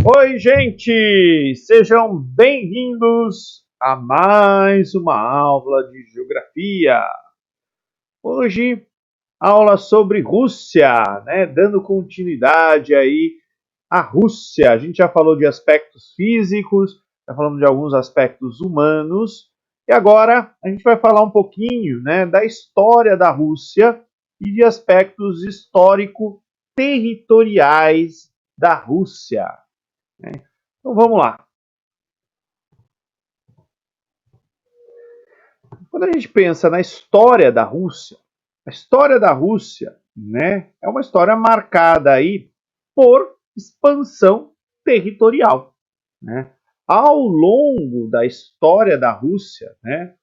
Oi, gente! Sejam bem-vindos a mais uma aula de geografia. Hoje, aula sobre Rússia, né? Dando continuidade aí à Rússia. A gente já falou de aspectos físicos, já falamos de alguns aspectos humanos, e agora a gente vai falar um pouquinho, né, da história da Rússia e de aspectos histórico-territoriais da Rússia. Então vamos lá. Quando a gente pensa na história da Rússia, a história da Rússia, né, é uma história marcada aí por expansão territorial, né? Ao longo da história da Rússia, né,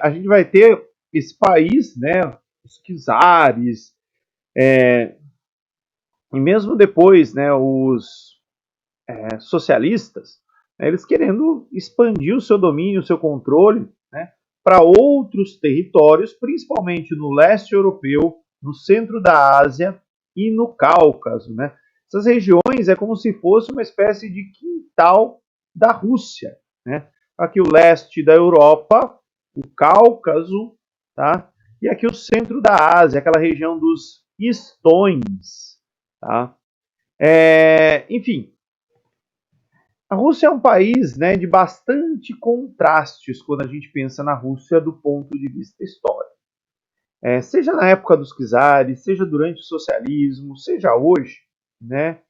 a gente vai ter esse país, né, os czares, e mesmo depois, né, os socialistas, né, eles querendo expandir o seu domínio, o seu controle, né, para outros territórios, principalmente no leste europeu, no centro da Ásia e no Cáucaso. Né? Essas regiões é como se fosse uma espécie de quintal da Rússia. Né? Aqui o leste da Europa, o Cáucaso, tá? E aqui o centro da Ásia, aquela região dos Estões. Tá? Enfim, a Rússia é um país, né, de bastante contrastes quando a gente pensa na Rússia do ponto de vista histórico. Seja na época dos czares, seja durante o socialismo, seja hoje, né,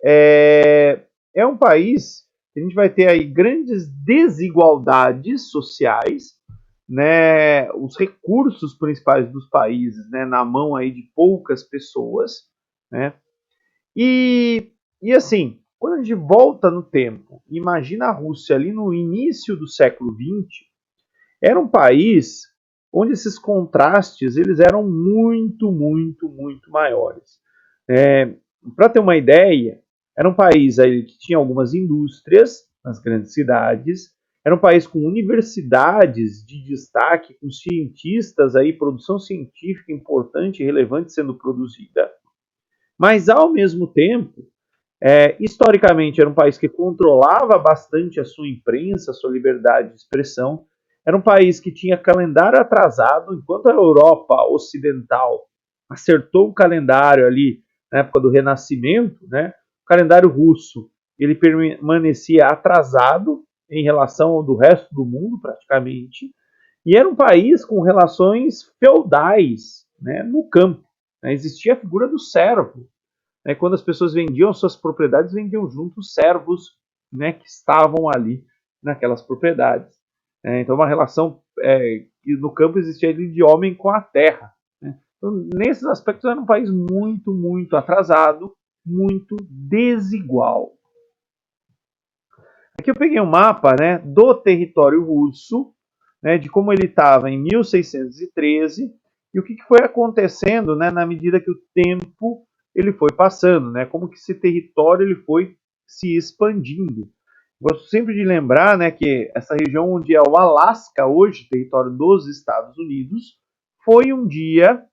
é um país que a gente vai ter aí grandes desigualdades sociais, né, os recursos principais dos países, né, na mão aí de poucas pessoas, né, e assim, quando a gente volta no tempo, imagina a Rússia ali no início do século XX, era um país onde esses contrastes eles eram muito maiores. Para ter uma ideia, era um país aí que tinha algumas indústrias nas grandes cidades, era um país com universidades de destaque, com cientistas aí, produção científica importante e relevante sendo produzida, mas ao mesmo tempo historicamente, era um país que controlava bastante a sua imprensa, a sua liberdade de expressão. Era um país que tinha calendário atrasado, enquanto a Europa Ocidental acertou o calendário ali na época do Renascimento, né? O calendário russo ele permanecia atrasado em relação ao do resto do mundo, praticamente. E era um país com relações feudais, né, no campo. Né? Existia a figura do servo, né, quando as pessoas vendiam suas propriedades, vendiam junto os servos, né, que estavam ali naquelas propriedades. Então, uma relação que no campo existia de homem com a terra. Né? Então, nesses aspectos, era um país muito atrasado, muito desigual. Aqui eu peguei um mapa, né, do território russo, né, de como ele estava em 1613 e o que foi acontecendo, né, na medida que o tempo ele foi passando, né, como que esse território ele foi se expandindo. Gosto sempre de lembrar, né, que essa região onde é o Alasca hoje, território dos Estados Unidos, foi um dia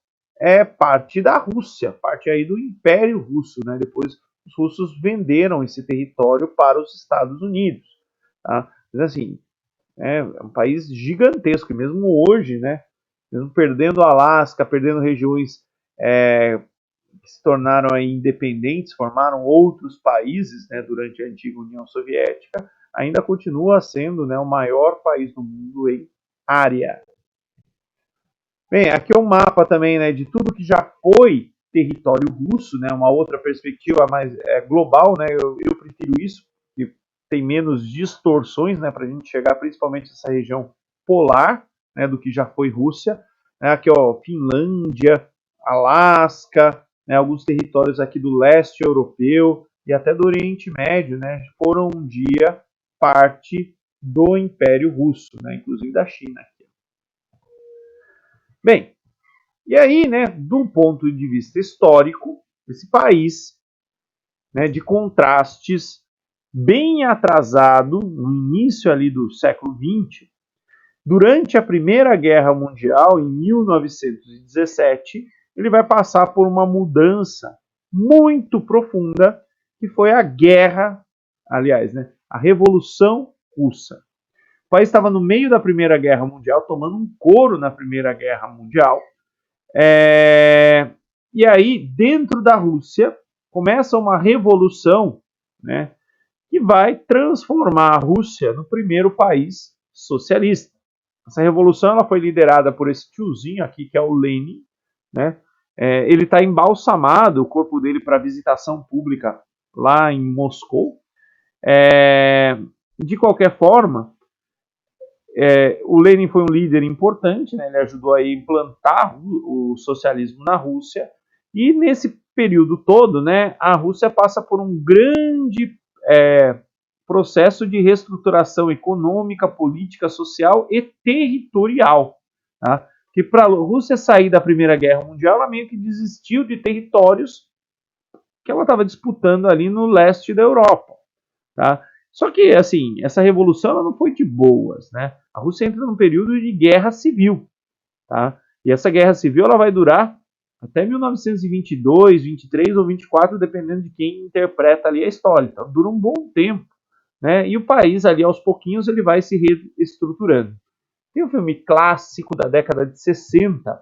parte da Rússia, parte aí do Império Russo, né? Depois os russos venderam esse território para os Estados Unidos, tá? Mas assim, é um país gigantesco, e mesmo hoje, né? Mesmo perdendo o Alasca, perdendo regiões que se tornaram aí independentes, formaram outros países, né, durante a antiga União Soviética, ainda continua sendo, né, o maior país do mundo em área. Bem, aqui é um mapa também, né, de tudo que já foi território russo, né, uma outra perspectiva mais global, né, eu prefiro isso, que tem menos distorções, né, para a gente chegar principalmente nessa região polar, né, do que já foi Rússia. Aqui, ó, Finlândia, Alasca, né, alguns territórios aqui do leste europeu e até do Oriente Médio, né, foram um dia parte do Império Russo, né, inclusive da China. Bem, e aí, né, de um ponto de vista histórico, esse país, né, de contrastes, bem atrasado, no início ali do século XX, durante a Primeira Guerra Mundial, em 1917, ele vai passar por uma mudança muito profunda que foi a guerra, aliás, né, a Revolução Russa. O país estava no meio da Primeira Guerra Mundial, tomando um couro na Primeira Guerra Mundial. E aí, dentro da Rússia, começa uma revolução, né, que vai transformar a Rússia no primeiro país socialista. Essa revolução ela foi liderada por esse tiozinho aqui, que é o Lenin, né? Ele está embalsamado, o corpo dele para visitação pública lá em Moscou. De qualquer forma, o Lenin foi um líder importante, né? Ele ajudou a implantar o socialismo na Rússia, e nesse período todo, né, a Rússia passa por um grande processo de reestruturação econômica, política, social e territorial. Tá? Que para a Rússia sair da Primeira Guerra Mundial, ela meio que desistiu de territórios que ela estava disputando ali no leste da Europa. Tá? Só que, assim, essa revolução ela não foi de boas, né? A Rússia entra num período de guerra civil, tá? E essa guerra civil ela vai durar até 1922, 23 ou 24, dependendo de quem interpreta ali a história. Então, dura um bom tempo, né? E o país ali, aos pouquinhos, ele vai se reestruturando. Tem um filme clássico da década de 60,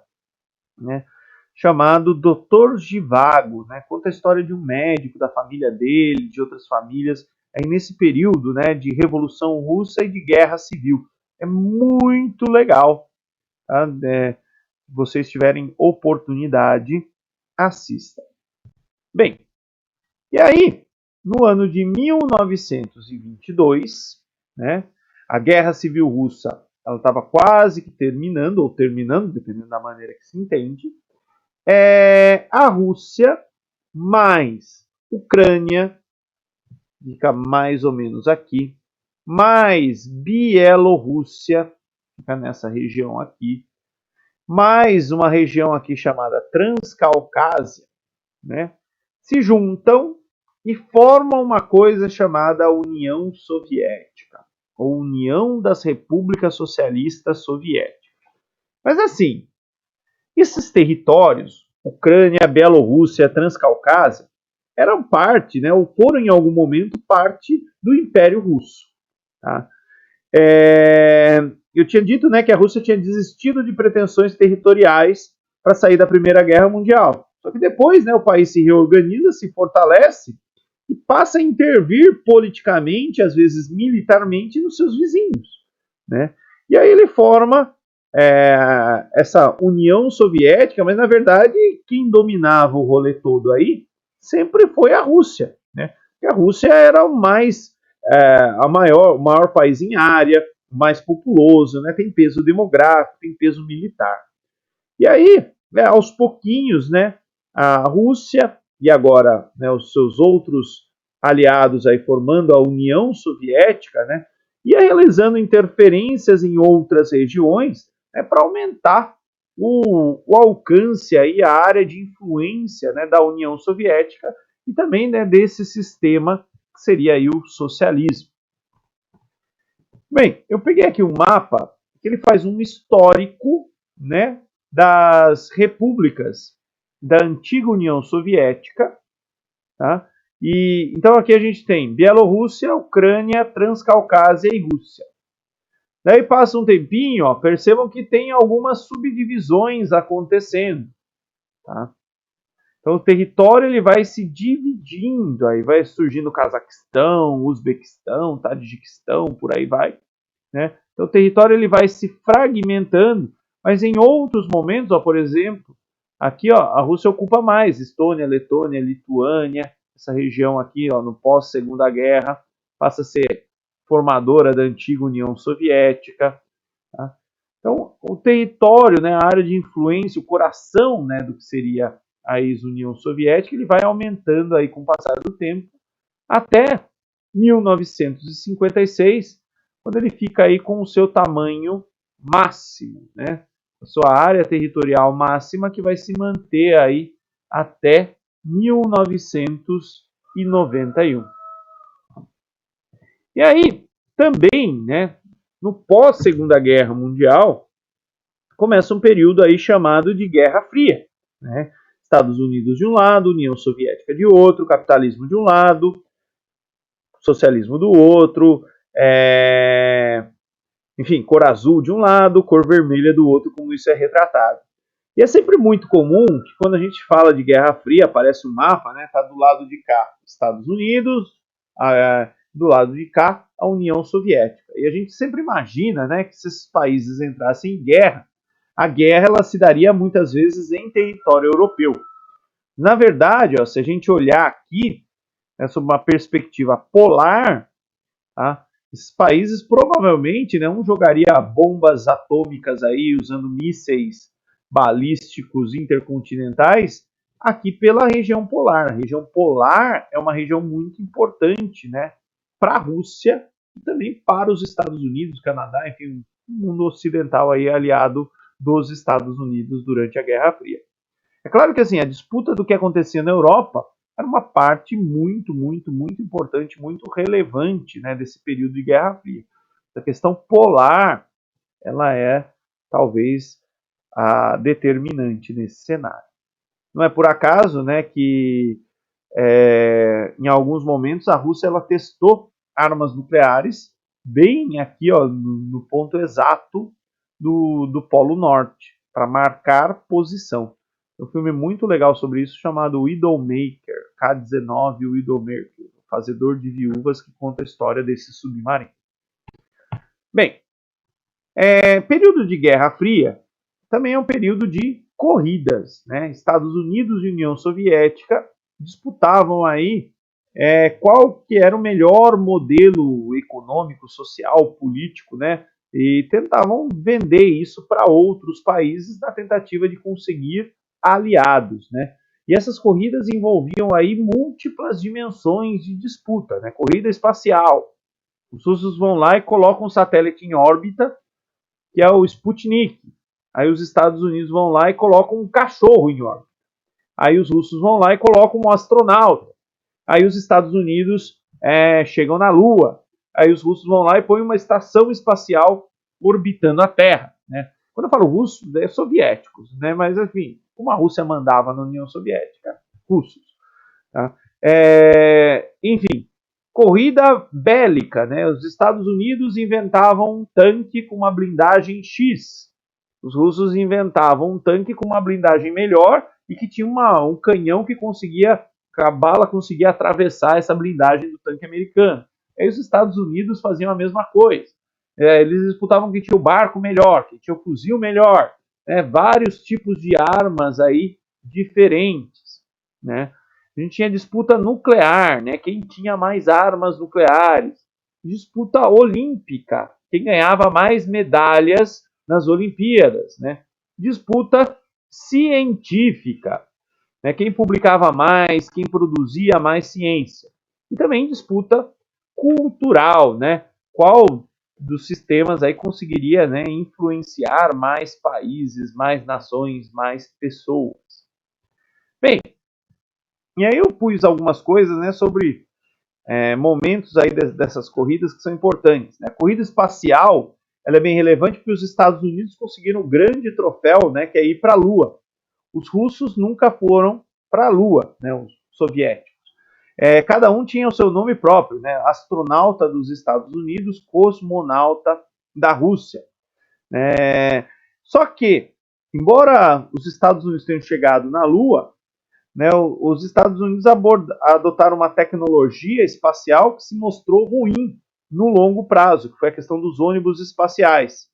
né? Chamado Dr. Zhivago, né? Conta a história de um médico, da família dele, de outras famílias, aí nesse período, né, de Revolução Russa e de Guerra Civil. É muito legal. Tá? Se vocês tiverem oportunidade, assista. Bem, e aí, no ano de 1922, né, a Guerra Civil Russa estava quase que terminando, ou terminando, dependendo da maneira que se entende. A Rússia mais Ucrânia, fica mais ou menos aqui, mais Bielorrússia, fica nessa região aqui, mais uma região aqui chamada Transcaucásia, né, se juntam e formam uma coisa chamada União Soviética, ou União das Repúblicas Socialistas Soviéticas. Mas assim, esses territórios, Ucrânia, Bielorrússia, Transcaucásia, eram parte, né, ou foram em algum momento parte do Império Russo. Tá? Eu tinha dito, né, que a Rússia tinha desistido de pretensões territoriais para sair da Primeira Guerra Mundial. Só que depois, né, o país se reorganiza, se fortalece e passa a intervir politicamente, às vezes militarmente, nos seus vizinhos. Né? E aí ele forma essa União Soviética, mas na verdade quem dominava o rolê todo aí sempre foi a Rússia, né? Porque a Rússia era o maior país em área, mais populoso, né? Tem peso demográfico, tem peso militar. E aí, aos pouquinhos, né, a Rússia e agora, né, os seus outros aliados aí formando a União Soviética, né, ia realizando interferências em outras regiões, né, para aumentar o alcance aí, a área de influência, né, da União Soviética e também, né, desse sistema que seria aí o socialismo. Bem, eu peguei aqui um mapa que ele faz um histórico, né, das repúblicas da antiga União Soviética, tá? E então aqui a gente tem Bielorrússia, Ucrânia, Transcaucásia e Rússia. Daí passa um tempinho, ó, percebam que tem algumas subdivisões acontecendo, tá? Então o território ele vai se dividindo, aí vai surgindo Cazaquistão, Uzbequistão, Tadjiquistão, por aí vai, né? Então o território ele vai se fragmentando, mas em outros momentos, ó, por exemplo, aqui ó, a Rússia ocupa mais, Estônia, Letônia, Lituânia, essa região aqui ó, no pós-Segunda Guerra, passa a ser formadora da antiga União Soviética. Tá? Então o território, né, a área de influência, o coração, né, do que seria a ex-União Soviética, ele vai aumentando aí com o passar do tempo, até 1956, quando ele fica aí com o seu tamanho máximo, né? A sua área territorial máxima que vai se manter aí até 1991. E aí, também, né, no pós-Segunda Guerra Mundial, começa um período aí chamado de Guerra Fria, né? Estados Unidos de um lado, União Soviética de outro, capitalismo de um lado, socialismo do outro, enfim, cor azul de um lado, cor vermelha do outro, como isso é retratado. E é sempre muito comum que quando a gente fala de Guerra Fria, aparece um mapa, né? Tá do lado de cá Estados Unidos, do lado de cá a União Soviética. E a gente sempre imagina, né, que se esses países entrassem em guerra, a guerra ela se daria muitas vezes em território europeu. Na verdade, ó, se a gente olhar aqui, né, sob uma perspectiva polar, tá, esses países provavelmente não jogariam bombas atômicas aí, usando mísseis balísticos intercontinentais, aqui pela região polar. A região polar é uma região muito importante, né, para a Rússia e também para os Estados Unidos, Canadá, enfim, o mundo ocidental aí aliado dos Estados Unidos durante a Guerra Fria. É claro que assim, a disputa do que acontecia na Europa era uma parte muito importante, muito relevante, né, desse período de Guerra Fria. A questão polar, ela é talvez a determinante nesse cenário. Não é por acaso, né, que em alguns momentos a Rússia ela testou armas nucleares bem aqui, ó, no ponto exato do Polo Norte, para marcar posição. Um filme muito legal sobre isso chamado Widowmaker, K-19 Widowmaker, Fazedor de Viúvas, que conta a história desse submarino. Bem, período de Guerra Fria também é um período de corridas, né? Estados Unidos e União Soviética disputavam aí qual que era o melhor modelo econômico, social, político, né? E tentavam vender isso para outros países na tentativa de conseguir aliados, né? E essas corridas envolviam aí múltiplas dimensões de disputa, né? Corrida espacial. Os russos vão lá e colocam um satélite em órbita, que é o Sputnik. Aí os Estados Unidos vão lá e colocam um cachorro em órbita. Aí os russos vão lá e colocam um astronauta. Aí os Estados Unidos chegam na Lua. Aí os russos vão lá e põem uma estação espacial orbitando a Terra, né? Quando eu falo russo, é soviéticos, né? Mas, enfim, como a Rússia mandava na União Soviética, russos. Tá? Enfim, corrida bélica, né? Os Estados Unidos inventavam um tanque com uma blindagem X. Os russos inventavam um tanque com uma blindagem melhor e que tinha um canhão que a bala conseguia atravessar essa blindagem do tanque americano. Aí os Estados Unidos faziam a mesma coisa. Eles disputavam quem tinha o barco melhor, quem tinha o fuzil melhor, vários tipos de armas aí diferentes, né? A gente tinha disputa nuclear, né? Quem tinha mais armas nucleares. Disputa olímpica, quem ganhava mais medalhas nas Olimpíadas, né? Disputa científica, né? Quem publicava mais, quem produzia mais ciência. E também disputa cultural, né? Qual dos sistemas aí conseguiria, né, influenciar mais países, mais nações, mais pessoas. Bem, e aí eu pus algumas coisas, né, sobre momentos aí dessas corridas que são importantes. Né? A corrida espacial ela é bem relevante porque os Estados Unidos conseguiram um grande troféu, né, que é ir para a Lua. Os russos nunca foram para a Lua, né, os soviéticos. Cada um tinha o seu nome próprio, né? Astronauta dos Estados Unidos, cosmonauta da Rússia. Só que, embora os Estados Unidos tenham chegado na Lua, né, os Estados Unidos adotaram uma tecnologia espacial que se mostrou ruim no longo prazo, que foi a questão dos ônibus espaciais.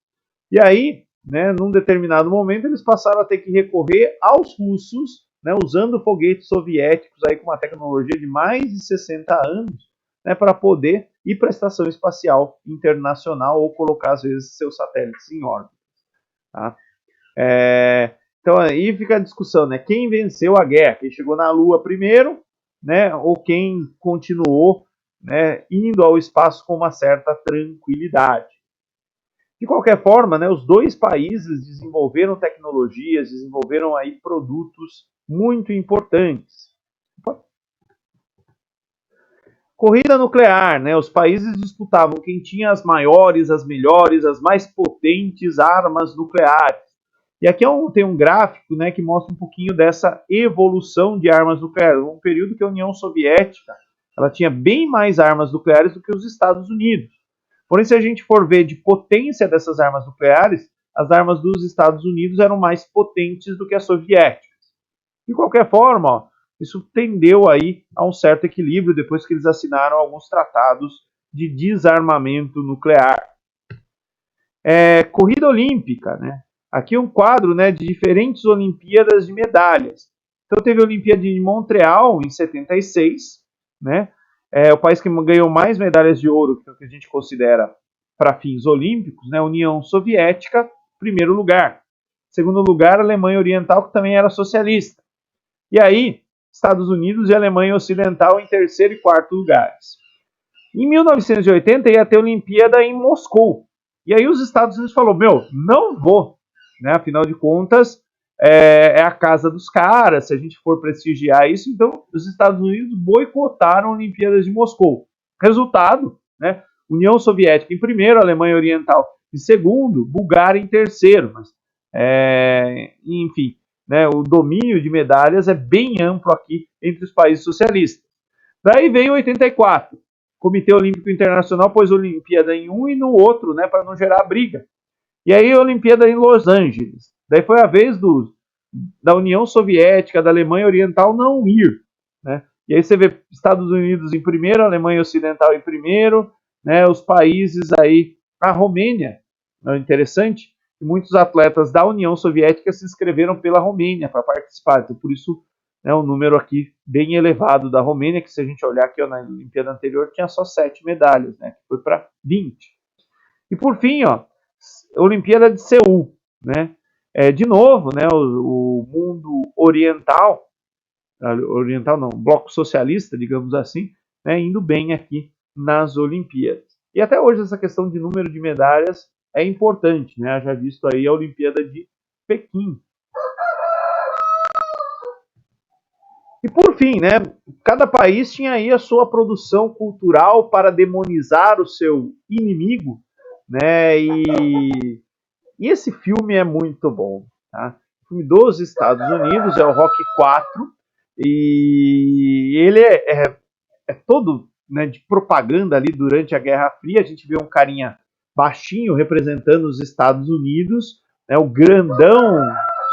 E aí, né, num determinado momento, eles passaram a ter que recorrer aos russos, né, usando foguetes soviéticos aí com uma tecnologia de mais de 60 anos, né, para poder ir para a Estação Espacial Internacional ou colocar, às vezes, seus satélites em órbita. Tá? Então aí fica a discussão, né? Quem venceu a guerra? Quem chegou na Lua primeiro, né? Ou quem continuou, né, indo ao espaço com uma certa tranquilidade. De qualquer forma, né, os dois países desenvolveram tecnologias, desenvolveram aí produtos muito importantes. Corrida nuclear, né? Os países disputavam quem tinha as maiores, as melhores, as mais potentes armas nucleares. E aqui tem um gráfico, né, que mostra um pouquinho dessa evolução de armas nucleares. Um período que a União Soviética ela tinha bem mais armas nucleares do que os Estados Unidos. Porém, se a gente for ver de potência dessas armas nucleares, as armas dos Estados Unidos eram mais potentes do que as soviéticas. De qualquer forma, ó, isso tendeu aí a um certo equilíbrio depois que eles assinaram alguns tratados de desarmamento nuclear. Corrida olímpica, né? Aqui um quadro, né, de diferentes Olimpíadas de medalhas. Então teve a Olimpíada de Montreal em 76, né? O país que ganhou mais medalhas de ouro, que é o que a gente considera para fins olímpicos, né? União Soviética, primeiro lugar. Segundo lugar, a Alemanha Oriental, que também era socialista. E aí, Estados Unidos e Alemanha Ocidental em terceiro e quarto lugares. Em 1980 ia ter a Olimpíada em Moscou. E aí os Estados Unidos falou, não vou. Né? Afinal de contas, é a casa dos caras, se a gente for prestigiar isso. Então, os Estados Unidos boicotaram a Olimpíada de Moscou. Resultado, né? União Soviética em primeiro, Alemanha Oriental em segundo, Bulgária em terceiro. Mas, enfim, né, o domínio de medalhas é bem amplo aqui entre os países socialistas. Daí veio 84. O Comitê Olímpico Internacional pôs a Olimpíada em um e no outro, né, para não gerar briga. E aí a Olimpíada em Los Angeles. Daí foi a vez da União Soviética, da Alemanha Oriental não ir. Né? E aí você vê Estados Unidos em primeiro, Alemanha Ocidental em primeiro, né, os países aí, a Romênia, é interessante, muitos atletas da União Soviética se inscreveram pela Romênia para participar. Então, por isso, né, um número aqui bem elevado da Romênia, que se a gente olhar aqui ó, na Olimpíada anterior, tinha só 7 medalhas, né, que foi para 20. E por fim, ó, Olimpíada de Seul, né? De novo, né, o mundo oriental não, bloco socialista, digamos assim, né, indo bem aqui nas Olimpíadas. E até hoje essa questão de número de medalhas é importante, né? Já visto aí a Olimpíada de Pequim. E por fim, né, cada país tinha aí a sua produção cultural para demonizar o seu inimigo, né? E esse filme é muito bom. Tá? O filme dos Estados Unidos é o Rocky 4 e ele é todo, né, de propaganda ali durante a Guerra Fria. A gente vê um carinha baixinho representando os Estados Unidos, né, o grandão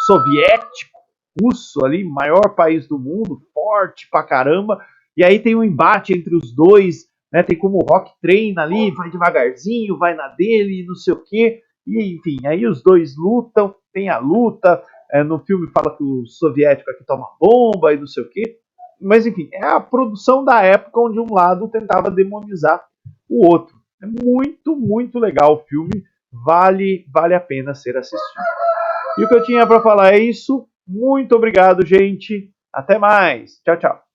soviético, russo ali, maior país do mundo, forte pra caramba. E aí tem um embate entre os dois, né, tem como o Rocky treina ali, vai devagarzinho, vai na dele, não sei o quê. E, enfim, aí os dois lutam, tem a luta, no filme fala que o soviético aqui toma bomba e não sei o quê. Mas, enfim, é a produção da época onde um lado tentava demonizar o outro. É muito, muito legal o filme, vale a pena ser assistido. E o que eu tinha para falar é isso. Muito obrigado, gente. Até mais. Tchau, tchau.